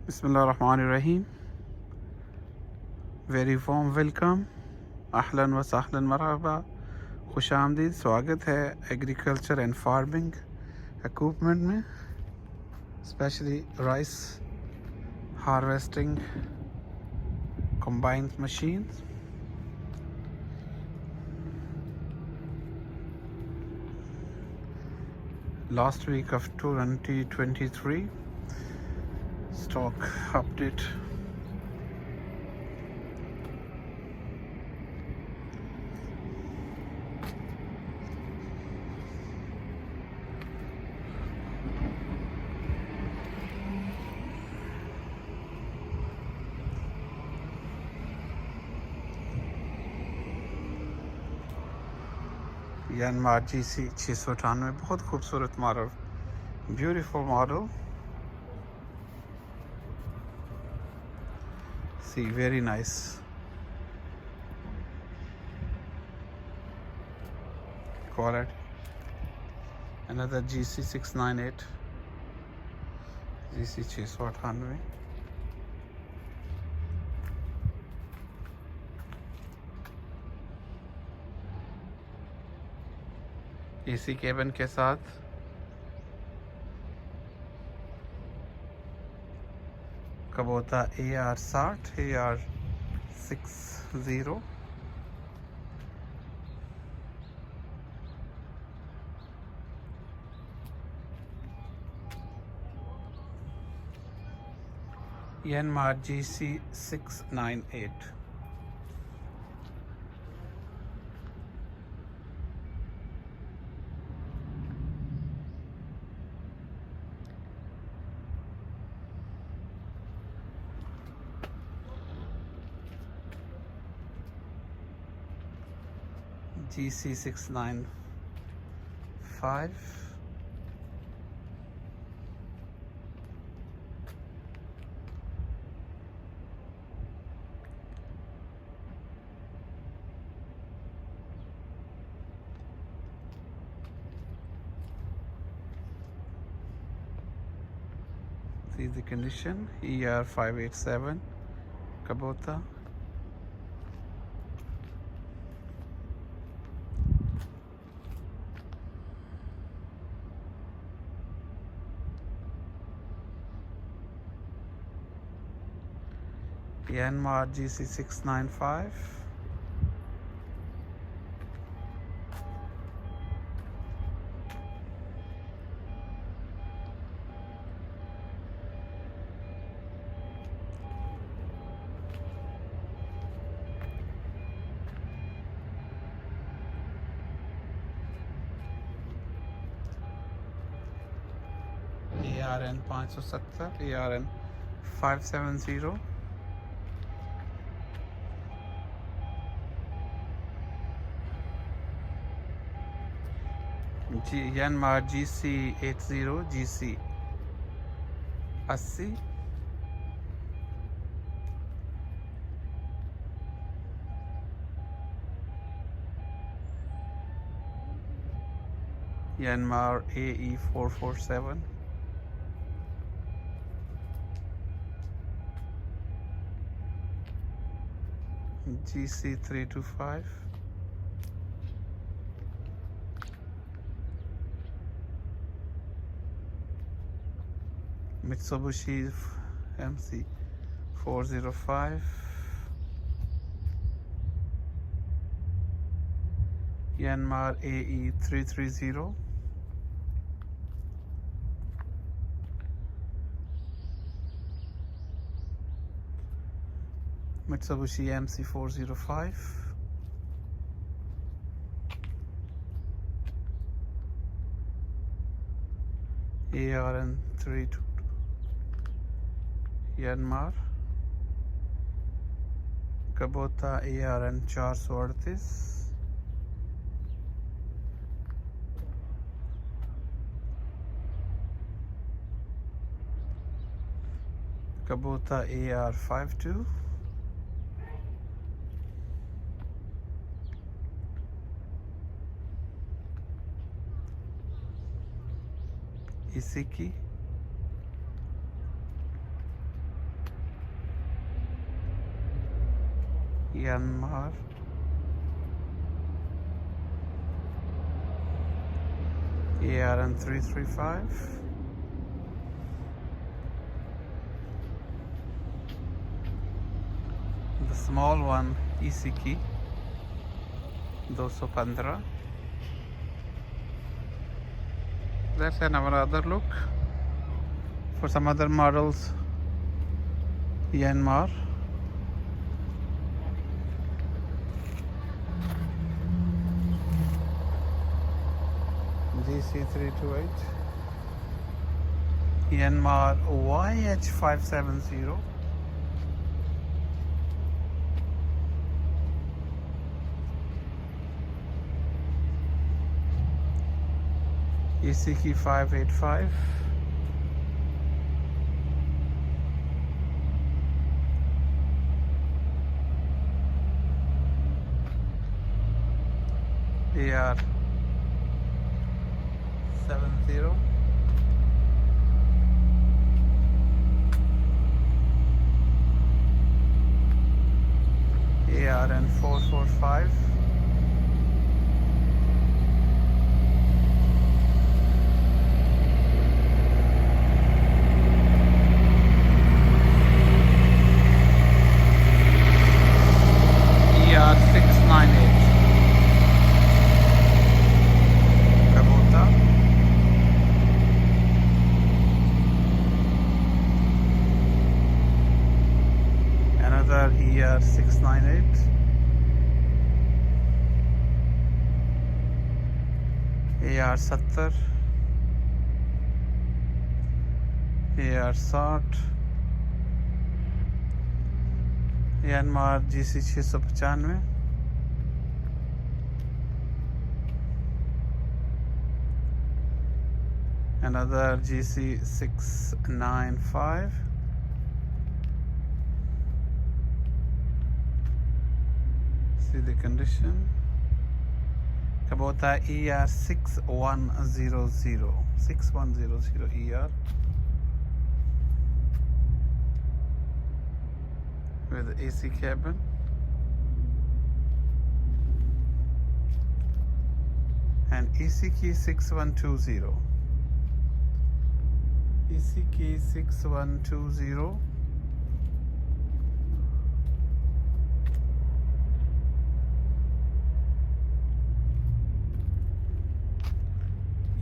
Bismillahirrahmanirrahim. Very warm welcome. Ahlan wa sahlan marhaba. खुश आमदीद, स्वागत है एग्रीकल्चर एंड फार्मिंग इक्विपमेंट में, specially rice harvesting combined machine. Last week of 2023 stock update. Yanmar GC 698, बहुत खूबसूरत model, beautiful model. See, very nice. Quality. Another GC 698, GC 698. AC cabin के साथ कबोता AR60 AR60 Yanmar GC 698. GC 695. See the condition. ER587 Kubota. Yanmar GC 695. ARN 570, ARN 570. Yanmar GC 80, GC 80. Yanmar AE 447. GC 325. Mitsubishi MC 405. Yanmar AE 330. Mitsubishi MC 405. ARN 32. Yanmar Kubota ARN 438. Kubota AR52. Iseki Yanmar. ARN 335. The small one, Iseki 215. Let's have another look for some other models. Yanmar. GC328. Yanmar YH570. Iseki 585. AR 70. ARN 445. ER 698. Kubota. Another ER 698. AR 70. AR 60. Yanmar GC 695. Another GC 695. See the condition. Kubota ER 6100. 6100 ER. With AC cabin. And Iseki 6120. Iseki 6120.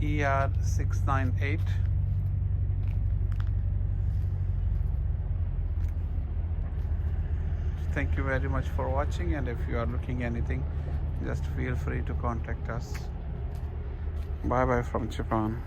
ER 698. Thank you very much for watching, and if you are looking anything, just feel free to contact us. Bye bye from Japan.